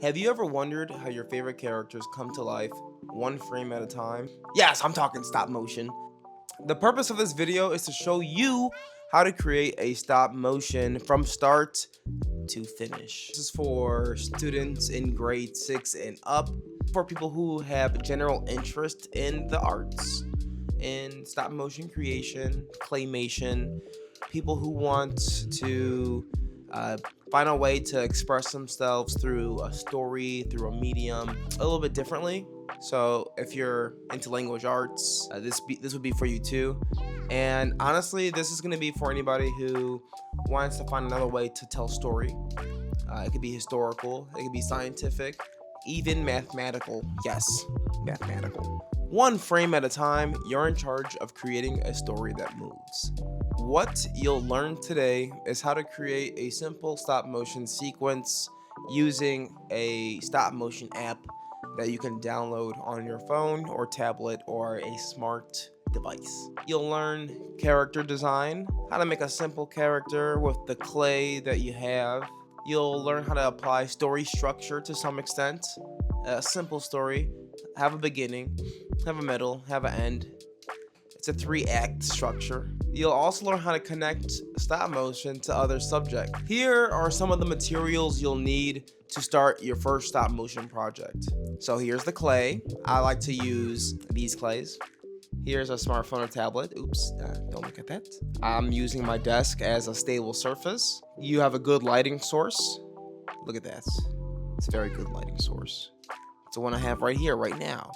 Have you ever wondered how your favorite characters come to life one frame at a time? Yes, I'm talking stop motion. The purpose of this video is to show you how to create a stop motion from start to finish. This is for students in grade 6 and up, for people who have general interest in the arts, in stop motion creation, claymation, people who want to find a way to express themselves through a story, through a medium, a little bit differently. So if you're into language arts, this would be for you too. And honestly, this is going to be for anybody who wants to find another way to tell story. It could be historical, it could be scientific, even mathematical. Yes, mathematical. One frame at a time, you're in charge of creating a story that moves. What you'll learn today is how to create a simple stop motion sequence using a stop motion app that you can download on your phone or tablet or a smart device. You'll learn character design, how to make a simple character with the clay that you have. You'll learn how to apply story structure to some extent. A simple story, have a beginning, have a middle, have an end. It's a 3-act structure. You'll also learn how to connect stop motion to other subjects. Here are some of the materials you'll need to start your first stop motion project. So here's the clay. I like to use these clays. Here's a smartphone or tablet. Oops, don't look at that. I'm using my desk as a stable surface. You have a good lighting source. Look at that. It's a very good lighting source. It's the one I have right here, right now.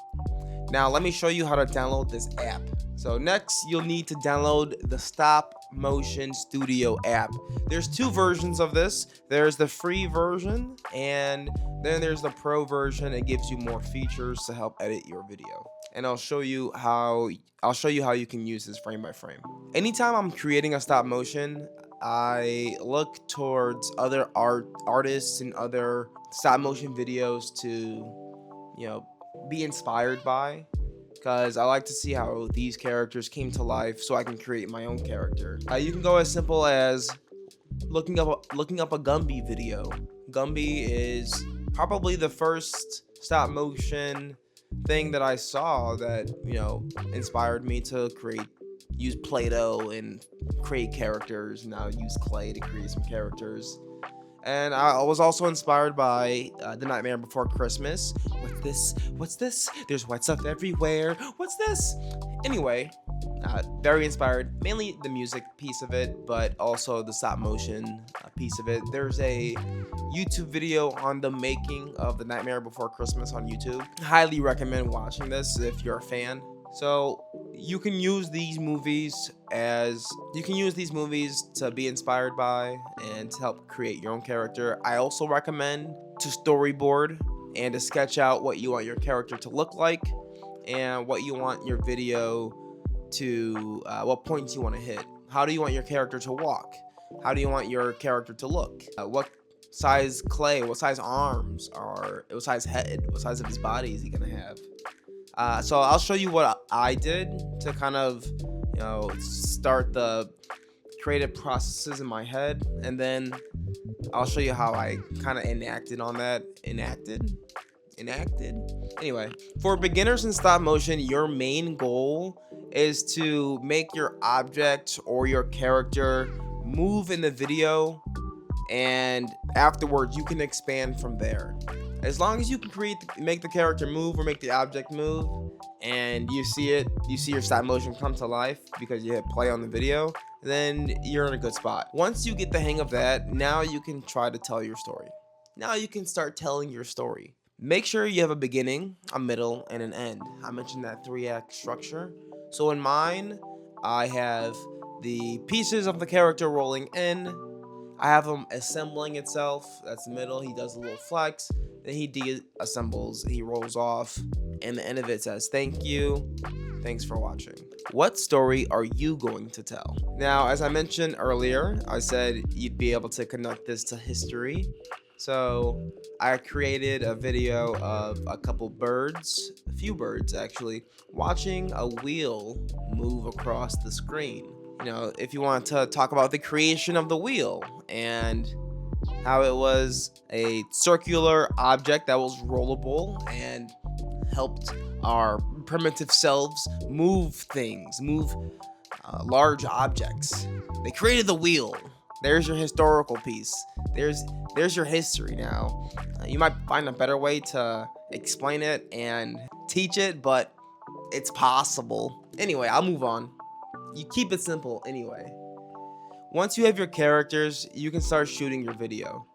Now let me show you how to download this app. So next, you'll need to download the Stop Motion Studio app. There's 2 versions of this. There's the free version, and then there's the pro version. It gives you more features to help edit your video. And I'll show you how you can use this frame by frame. Anytime I'm creating a stop motion, I look towards other artists and other stop motion videos to, be inspired by, because I like to see how these characters came to life so I can create my own character. You can go as simple as looking up a Gumby video. Gumby is probably the first stop motion thing that I saw that inspired me to use Play-Doh and create characters. Now use clay to create some characters. And I was also inspired by The Nightmare Before Christmas. What's this? There's white stuff everywhere. What's this? Anyway, very inspired. Mainly the music piece of it, but also the stop motion piece of it. There's a YouTube video on the making of The Nightmare Before Christmas on YouTube. Highly recommend watching this if you're a fan. So you can use these movies to be inspired by and to help create your own character. I also recommend to storyboard and to sketch out what you want your character to look like and what you want your video to, what points you want to hit. How do you want your character to walk? How do you want your character to look? What size clay, what size arms, or what size head, what size of his body is he gonna have? So I'll show you what I did to kind of, start the creative processes in my head, and then I'll show you how I kind of enacted on that. Enacted. Anyway, for beginners in stop motion, your main goal is to make your object or your character move in the video, and afterwards you can expand from there. As long as you can make the character move or make the object move, and you see your stop motion come to life because you hit play on the video, then you're in a good spot. Once you get the hang of that, now you can try to tell your story. Now you can start telling your story. Make sure you have a beginning, a middle, and an end. I mentioned that 3-act structure. So in mine, I have the pieces of the character rolling in. I have him assembling itself. That's the middle. He does a little flex. Then he deassembles. He rolls off. And the end of it says, "Thank you. Thanks for watching." What story are you going to tell? Now, as I mentioned earlier, I said you'd be able to connect this to history. So I created a video of a few birds actually, watching a wheel move across the screen. If you want to talk about the creation of the wheel and how it was a circular object that was rollable and helped our primitive selves move things, move large objects. They created the wheel. There's your historical piece. There's your history now. You might find a better way to explain it and teach it, but it's possible. Anyway, I'll move on. You keep it simple anyway. Once you have your characters, you can start shooting your video.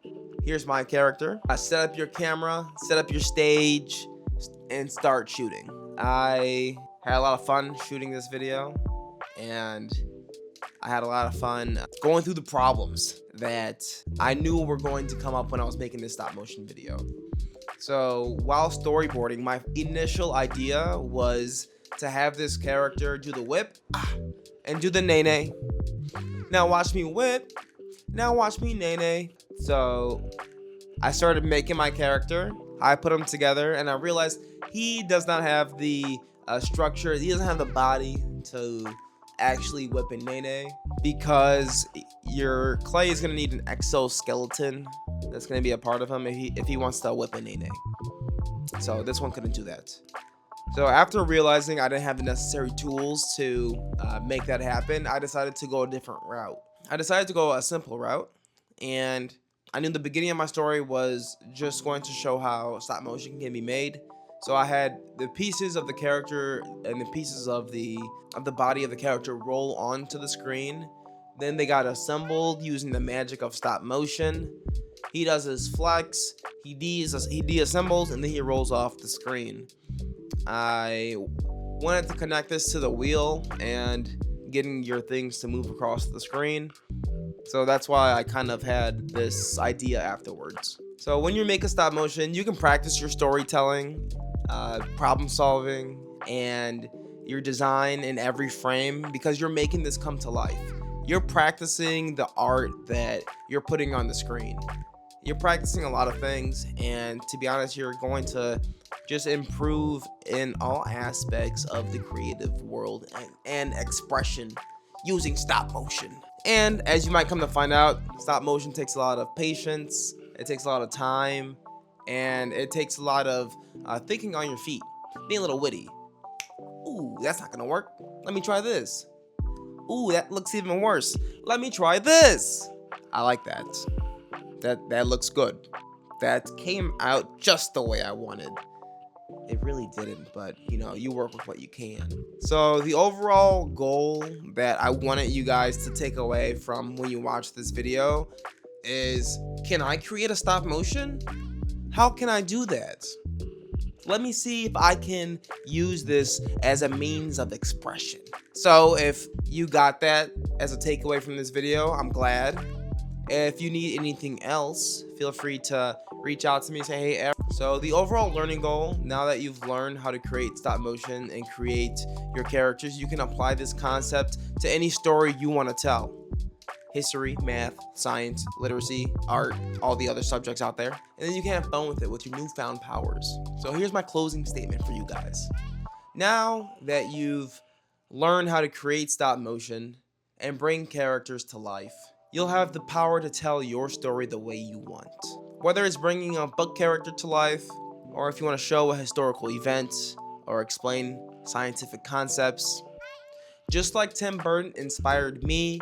Here's my character. Set up your camera, set up your stage, and start shooting. I had a lot of fun shooting this video, and I had a lot of fun going through the problems that I knew were going to come up when I was making this stop motion video. So while storyboarding, my initial idea was to have this character do the whip and do the nay-nay. Now watch me whip, now watch me nay-nay. So I started making my character. I put them together and I realized he does not have the structure, he doesn't have the body to actually whip and nay-nay, because your clay is going to need an exoskeleton that's going to be a part of him if he wants to whip and nay-nay. So this one couldn't do that. So after realizing I didn't have the necessary tools to make that happen, I decided to go a different route. I decided to go a simple route, and I knew the beginning of my story was just going to show how stop motion can be made. So I had the pieces of the character and the pieces of the body of the character roll onto the screen. Then they got assembled using the magic of stop motion. He does his flex, he deassembles, and then he rolls off the screen. I wanted to connect this to the wheel and getting your things to move across the screen. So that's why I kind of had this idea afterwards. So when you make a stop motion, you can practice your storytelling, problem solving, and your design in every frame, because you're making this come to life. You're practicing the art that you're putting on the screen. You're practicing a lot of things, and to be honest, you're going to just improve in all aspects of the creative world and expression using stop motion. And as you might come to find out, stop motion takes a lot of patience, it takes a lot of time, and it takes a lot of thinking on your feet, being a little witty. Ooh, that's not gonna work. Let me try this. Ooh, that looks even worse. Let me try this. I like that. That looks good. That came out just the way I wanted. It really didn't, but you know, you work with what you can. So the overall goal that I wanted you guys to take away from when you watch this video is, can I create a stop motion? How can I do that? Let me see if I can use this as a means of expression. So if you got that as a takeaway from this video, I'm glad. If you need anything else, feel free to reach out to me and say, hey, Eric. So the overall learning goal, now that you've learned how to create stop motion and create your characters, you can apply this concept to any story you want to tell. History, math, science, literacy, art, all the other subjects out there. And then you can have fun with it with your newfound powers. So here's my closing statement for you guys. Now that you've learned how to create stop motion and bring characters to life, you'll have the power to tell your story the way you want. Whether it's bringing a book character to life, or if you want to show a historical event, or explain scientific concepts. Just like Tim Burton inspired me,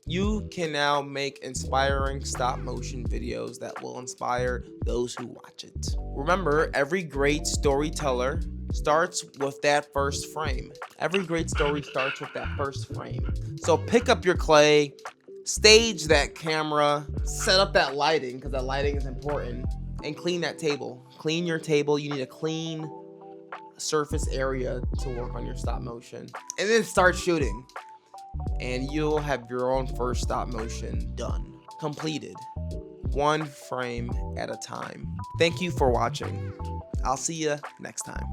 you can now make inspiring stop motion videos that will inspire those who watch it. Remember, every great storyteller starts with that first frame. Every great story starts with that first frame. So pick up your clay, stage that camera, set up that lighting, because that lighting is important, and clean that table. Clean your table. You need a clean surface area to work on your stop motion. And then start shooting. And you'll have your own first stop motion done, completed, one frame at a time. Thank you for watching. I'll see you next time.